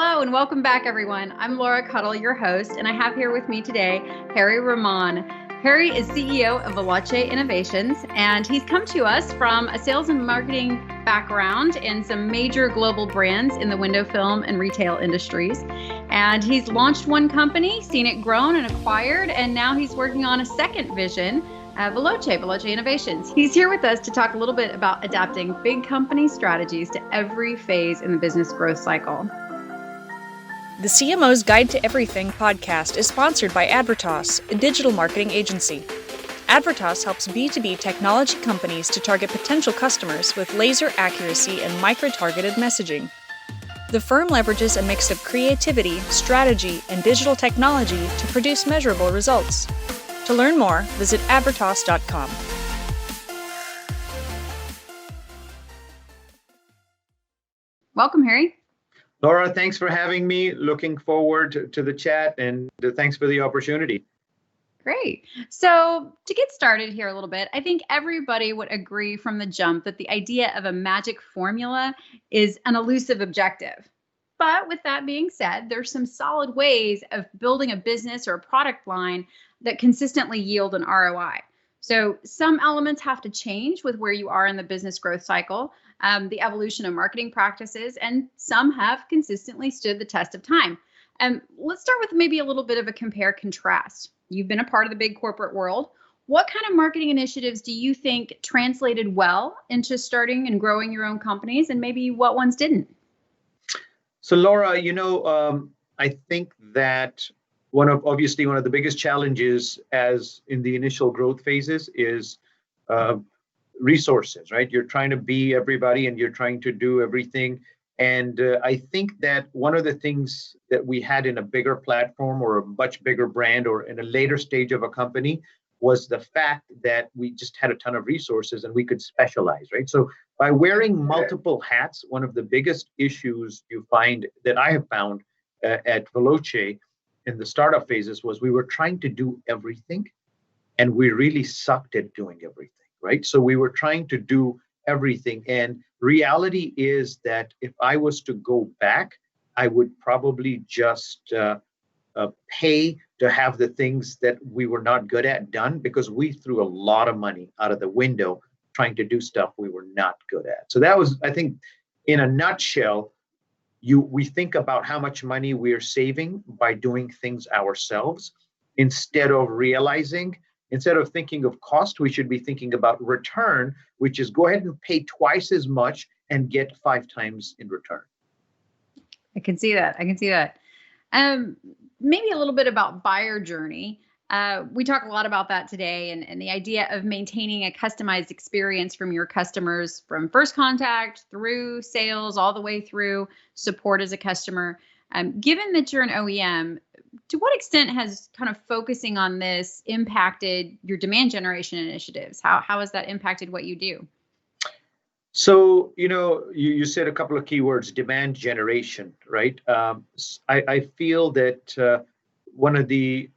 Hello and welcome back, everyone. I'm Laura Cuddle, your host, and I have here with me today Harry Rahman. Harry is CEO of Veloce Innovations, and he's come to us from a sales and marketing background in some major global brands in the window film and retail industries. And he's launched one company, seen it grown and acquired, and now he's working on a second vision, Veloce Innovations. He's here with us to talk a little bit about adapting big company strategies to every phase in the business growth cycle. The CMO's Guide to Everything podcast is sponsored by Advertas, a digital marketing agency. Advertas helps B2B technology companies to target potential customers with laser accuracy and micro-targeted messaging. The firm leverages a mix of creativity, strategy, and digital technology to produce measurable results. To learn more, visit advertas.com. Welcome, Harry. Laura, thanks for having me. Looking forward to the chat, and thanks for the opportunity. Great. So to get started here a little bit, I think everybody would agree from the jump that the idea of a magic formula is an elusive objective. But with that being said, there's some solid ways of building a business or a product line that consistently yield an ROI. So some elements have to change with where you are in the business growth cycle, the evolution of marketing practices, and some have consistently stood the test of time. Let's start with maybe a little bit of a compare contrast. You've been a part of the big corporate world. What kind of marketing initiatives do you think translated well into starting and growing your own companies, and maybe what ones didn't? So Laura, I think that one of the biggest challenges as in the initial growth phases is resources, right? You're trying to be everybody and you're trying to do everything. And I think that one of the things that we had in a bigger platform or a much bigger brand or in a later stage of a company was the fact that we just had a ton of resources and we could specialize, right? So by wearing multiple hats, one of the biggest issues you find that I have found at Veloce in the startup phases was we were trying to do everything and we really sucked at doing everything, right? So we were trying to do everything. And reality is that if I was to go back, I would probably just pay to have the things that we were not good at done because we threw a lot of money out of the window trying to do stuff we were not good at. So that was, I think, in a nutshell, we think about how much money we're saving by doing things ourselves instead of thinking of cost, we should be thinking about return, which is go ahead and pay twice as much and get 5 times in return. I can see that. Maybe a little bit about buyer journey. We talk a lot about that today and the idea of maintaining a customized experience from your customers from first contact through sales, all the way through support as a customer. Given that you're an OEM, to what extent has kind of focusing on this impacted your demand generation initiatives? How has that impacted what you do? So, you said a couple of keywords, demand generation, right? I feel that one of the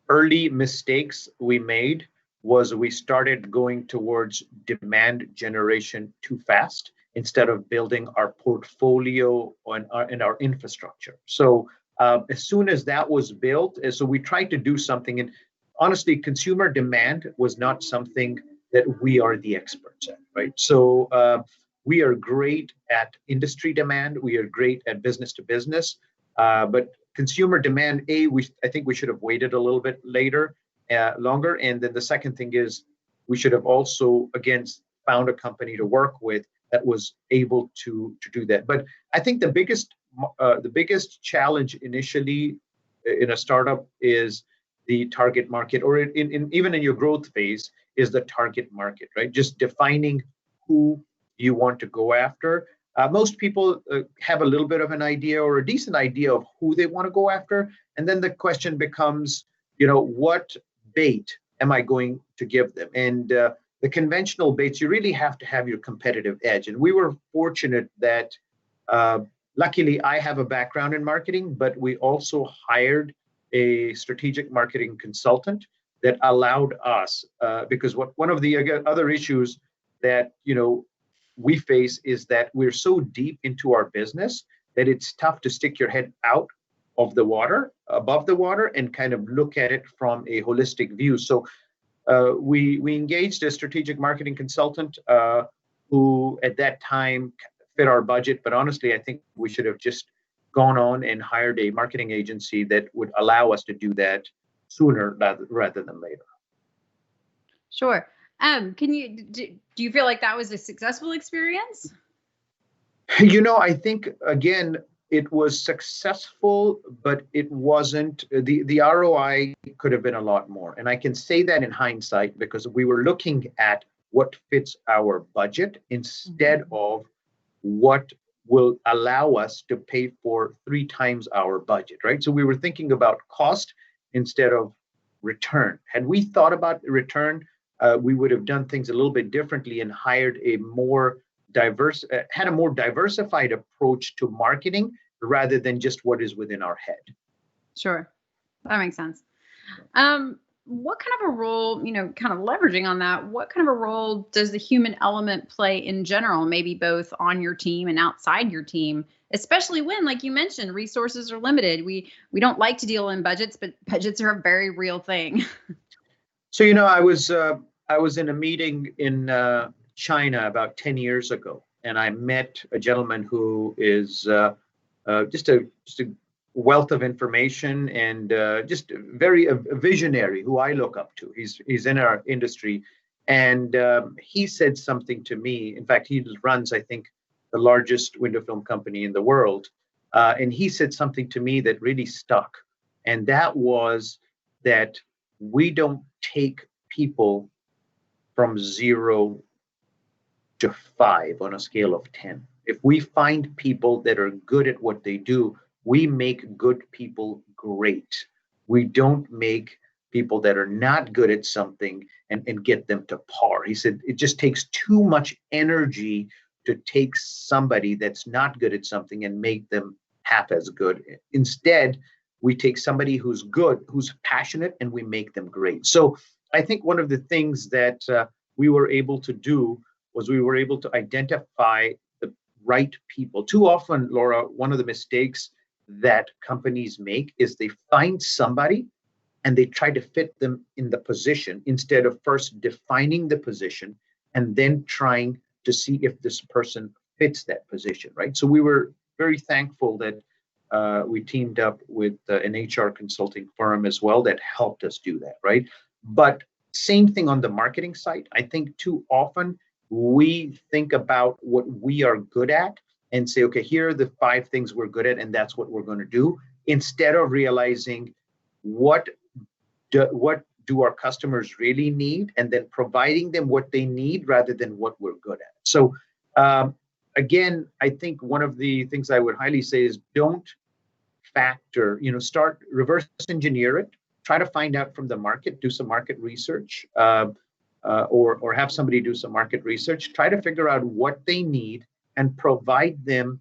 early mistakes we made was we started going towards demand generation too fast instead of building our portfolio and our infrastructure. So as soon as that was built, so we tried to do something, and honestly, consumer demand was not something that we are the experts at, right? So we are great at industry demand, we are great at business to business, but consumer demand, I think we should have waited a little bit longer. And then the second thing is we should have also, again, found a company to work with that was able to do that. But I think the biggest challenge initially in a startup is the target market, or even in your growth phase, is the target market, right? Just defining who you want to go after. Most people have a little bit of an idea or a decent idea of who they want to go after. And then the question becomes, what bait am I going to give them? And the conventional baits, you really have to have your competitive edge. And we were fortunate that luckily I have a background in marketing, but we also hired a strategic marketing consultant that allowed us, because one of the other issues that, we face is that we're so deep into our business that it's tough to stick your head out of the water, above the water, and kind of look at it from a holistic view. So we engaged a strategic marketing consultant who at that time fit our budget. But honestly, I think we should have just gone on and hired a marketing agency that would allow us to do that sooner rather than later. Sure. Can you do you feel like that was a successful experience? I think again, it was successful, but it wasn't the ROI could have been a lot more. And I can say that in hindsight because we were looking at what fits our budget instead of what will allow us to pay for 3 times our budget, right? So we were thinking about cost instead of return. Had we thought about return, we would have done things a little bit differently and hired a more had a more diversified approach to marketing rather than just what is within our head. Sure. That makes sense. What kind of a role, kind of leveraging on that, what kind of a role does the human element play in general, maybe both on your team and outside your team, especially when, like you mentioned, resources are limited. We don't like to deal in budgets, but budgets are a very real thing. So, I was in a meeting in China about 10 years ago, and I met a gentleman who is just a wealth of information and just very a visionary who I look up to. He's in our industry, and he said something to me. In fact, he runs, I think, the largest window film company in the world, and he said something to me that really stuck, and that was that we don't take people from 0 to 5 on a scale of 10. If we find people that are good at what they do, we make good people great. We don't make people that are not good at something and get them to par. He said it just takes too much energy to take somebody that's not good at something and make them half as good. Instead, we take somebody who's good, who's passionate, and we make them great. So I think one of the things that we were able to do was we were able to identify the right people. Too often, Laura, one of the mistakes that companies make is they find somebody and they try to fit them in the position instead of first defining the position and then trying to see if this person fits that position, right? So we were very thankful that we teamed up with an HR consulting firm as well that helped us do that, right? But same thing on the marketing side. I think too often we think about what we are good at and say, okay, here are the 5 things we're good at, and that's what we're going to do, instead of realizing what do our customers really need, and then providing them what they need rather than what we're good at. So again, I think one of the things I would highly say is don't factor, start reverse engineer it, try to find out from the market, do some market research, or have somebody do some market research, try to figure out what they need and provide them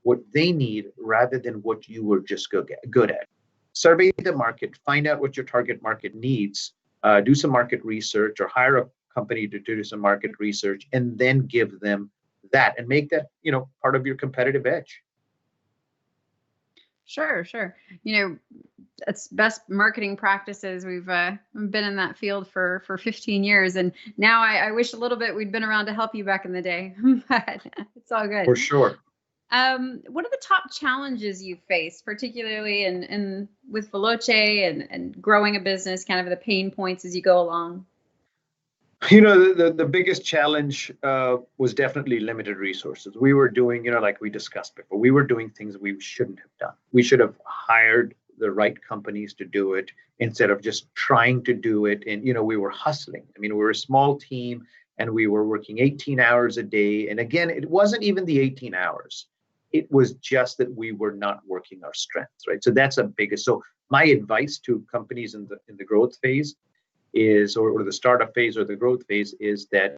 what they need rather than what you were just good at. Survey the market, find out what your target market needs, do some market research or hire a company to do some market research, and then give them that and make that, part of your competitive edge. Sure. It's best marketing practices. We've been in that field for 15 years. And now I wish a little bit we'd been around to help you back in the day, but it's all good. For sure. What are the top challenges you face, particularly in with Veloce and growing a business, kind of the pain points as you go along? The biggest challenge was definitely limited resources. We were doing, like we discussed before, we were doing things we shouldn't have done. We should have hired the right companies to do it instead of just trying to do it. And, we were hustling. I mean, we were a small team and we were working 18 hours a day. And again, it wasn't even the 18 hours. It was just that we were not working our strengths, right? So that's a biggest. So my advice to companies in the growth phase is, or the startup phase or the growth phase, is that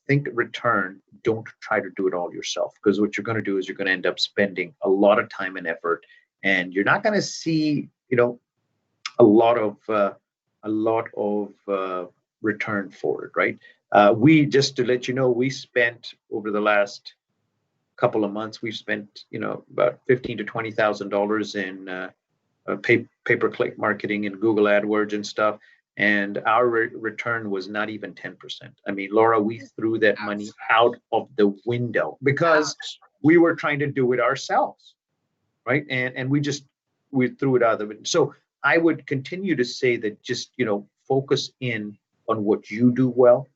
think return. Don't try to do it all yourself, because what you're going to do is you're going to end up spending a lot of time and effort, and you're not going to see, a lot of return for it, right? We, just to let you know, we spent over the last couple of months, we've spent, about $15,000 to $20,000 in pay-per-click marketing and Google AdWords and stuff. And our return was not even 10%. I mean, Laura, we threw that money out of the window because we were trying to do it ourselves, right? And we threw it out of the window. So I would continue to say that just, focus in on what you do well,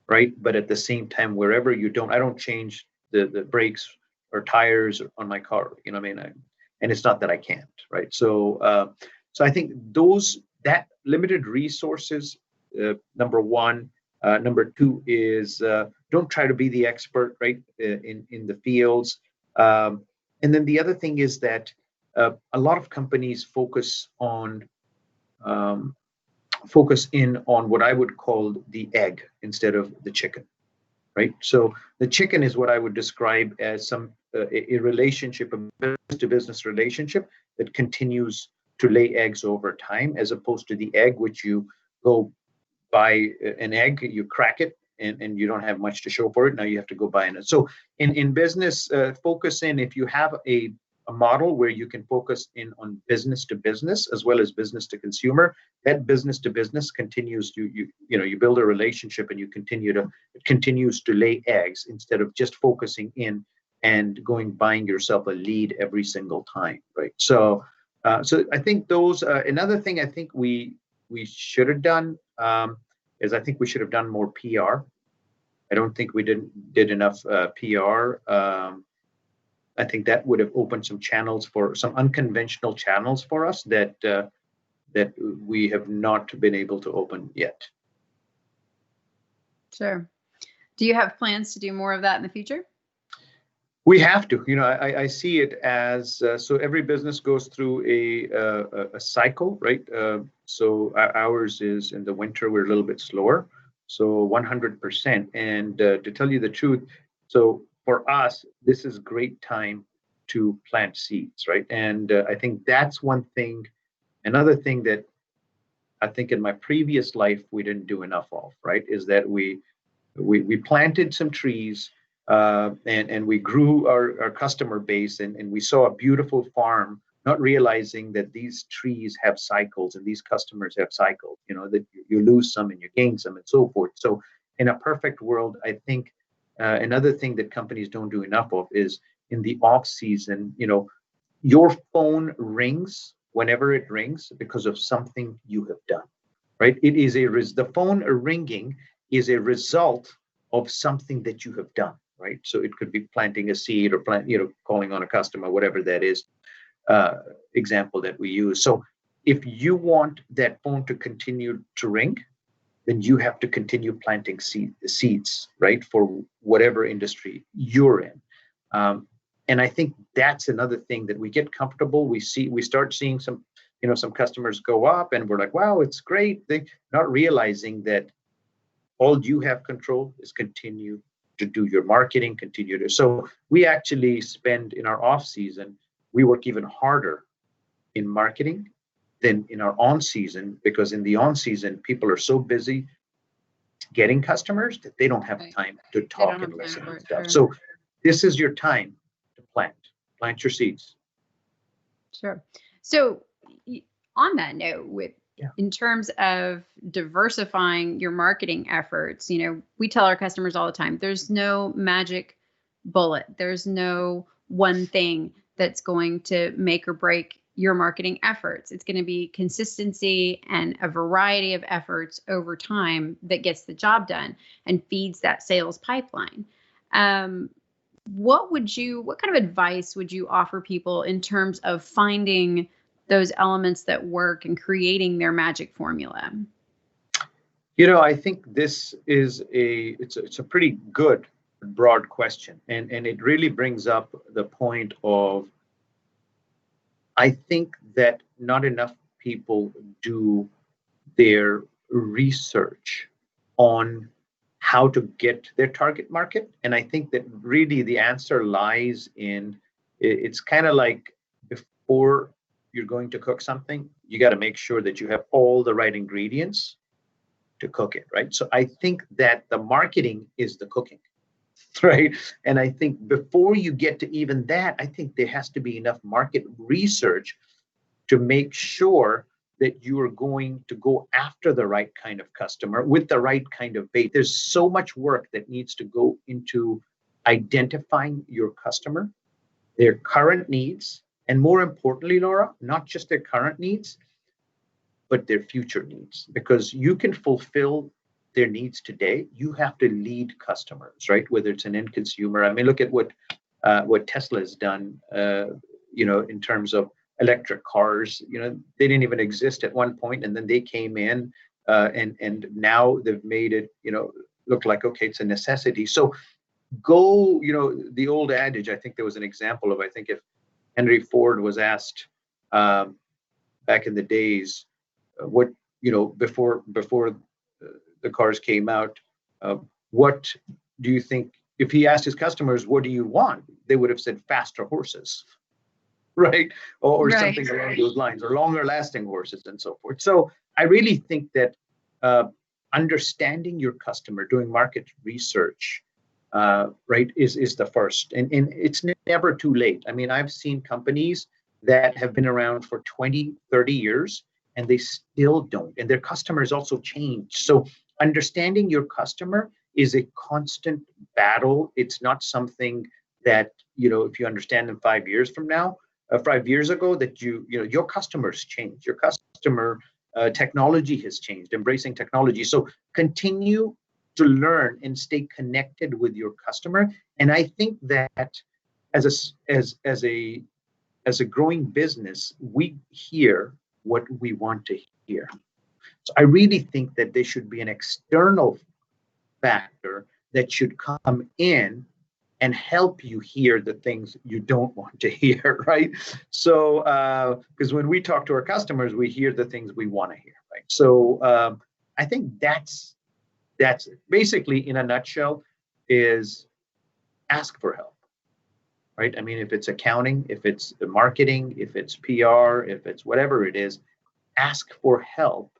right? But at the same time, wherever I don't change the brakes or tires on my car, and it's not that I can't, right? So I think that limited resources, number one. Number two is don't try to be the expert, right, in the fields. And then the other thing is that a lot of companies focus in on what I would call the egg instead of the chicken, right? So the chicken is what I would describe as a relationship, a business-to-business relationship that continues to lay eggs over time, as opposed to the egg, which you go buy an egg, you crack it, and you don't have much to show for it. Now you have to go buy it. So in business, focus in, if you have a model where you can focus in on business to business as well as business to consumer, that business to business continues to, you build a relationship and it continues to lay eggs instead of just focusing in and buying yourself a lead every single time, right? So I think those, another thing I think we should have done is I think we should have done more PR. I don't think we did enough PR. I think that would have opened some unconventional channels for us that we have not been able to open yet. Sure. Do you have plans to do more of that in the future? We have to. I see it as so every business goes through a cycle, right? So ours is in the winter, we're a little bit slower, so 100%. And to tell you the truth, so for us, this is great time to plant seeds, right? And I think that's one thing. Another thing that I think in my previous life we didn't do enough of, right, is that we planted some trees. And we grew our customer base, and we saw a beautiful farm, not realizing that these trees have cycles and these customers have cycles, that you lose some and you gain some and so forth. So in a perfect world, I think another thing that companies don't do enough of is in the off season, your phone rings whenever it rings because of something you have done, right? It is the phone ringing is a result of something that you have done. Right, so it could be planting a seed or calling on a customer, whatever that is. Example that we use. So, if you want that phone to continue to ring, then you have to continue planting seeds, right, for whatever industry you're in. And I think that's another thing that we get comfortable. We start seeing some customers go up, and we're like, wow, it's great. They're not realizing that all you have control is continue to do your marketing, so we actually spend in our off season, we work even harder in marketing than in our on season, because in the on season, people are so busy getting customers that they don't have time to talk and listen and stuff. Sure. So this is your time to plant your seeds. Sure. So on that note, in terms of diversifying your marketing efforts, we tell our customers all the time, there's no magic bullet. There's no one thing that's going to make or break your marketing efforts. It's going to be consistency and a variety of efforts over time that gets the job done and feeds that sales pipeline. What kind of advice would you offer people in terms of finding those elements that work and creating their magic formula? I think this is it's a pretty good broad question, and it really brings up the point of, I think that not enough people do their research on how to get their target market. And I think that really the answer lies in, it's kind of like before you're going to cook something, you got to make sure that you have all the right ingredients to cook it, right? So I think that the marketing is the cooking. right? And I think before you get to even that, I think there has to be enough market research to make sure that you are going to go after the right kind of customer with the right kind of bait. There's so much work that needs to go into identifying your customer, their current needs, and more importantly, Laura, not just their current needs, but their future needs. Because you can fulfill their needs today, you have to lead customers, right? Whether it's an end consumer. I mean, look at what Tesla has done, in terms of electric cars. They didn't even exist at one point, and then they came in, and now they've made it, look like, okay, it's a necessity. So go, the old adage, I think there was an example of, I think if Henry Ford was asked back in the days, what, before the cars came out, what do you think, if he asked his customers, what do you want? They would have said faster horses, right? Or Right. something along those lines, or longer lasting horses and so forth. So I really think that understanding your customer, doing market research, right, is the first. And it's never too late. I mean, I've seen companies that have been around for 20, 30 years, and they still don't. And their customers also change. So understanding your customer is a constant battle. It's not something that, if you understand them 5 years from now, 5 years ago, that your customers change. Your customer technology has changed, embracing technology. So continue to learn and stay connected with your customer. And I think that as a growing business, we hear what we want to hear. So I really think that there should be an external factor that should come in and help you hear the things you don't want to hear, right? So, because when we talk to our customers, we hear the things we want to hear, right? So I think that's basically, in a nutshell, is ask for help, right? I mean, if it's accounting, if it's the marketing, if it's PR, if it's whatever it is, ask for help,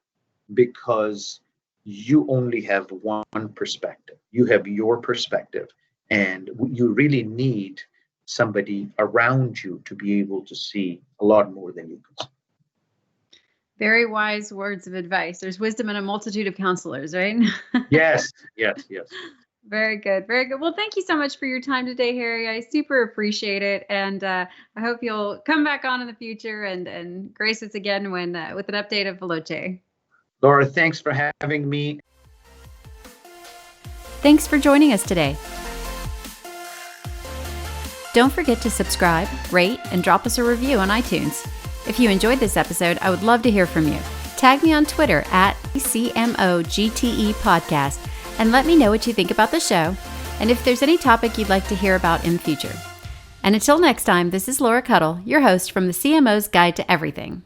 because you only have one perspective. You have your perspective, and you really need somebody around you to be able to see a lot more than you can see. Very wise words of advice. There's wisdom in a multitude of counselors, right? Yes. Very good. Very good. Well, thank you so much for your time today, Harry. I super appreciate it. And I hope you'll come back on in the future and grace us again with an update of Veloce. Laura, thanks for having me. Thanks for joining us today. Don't forget to subscribe, rate, and drop us a review on iTunes. If you enjoyed this episode, I would love to hear from you. Tag me on Twitter at CMOGTE Podcast and let me know what you think about the show and if there's any topic you'd like to hear about in the future. And until next time, this is Laura Cuddle, your host from the CMO's Guide to Everything.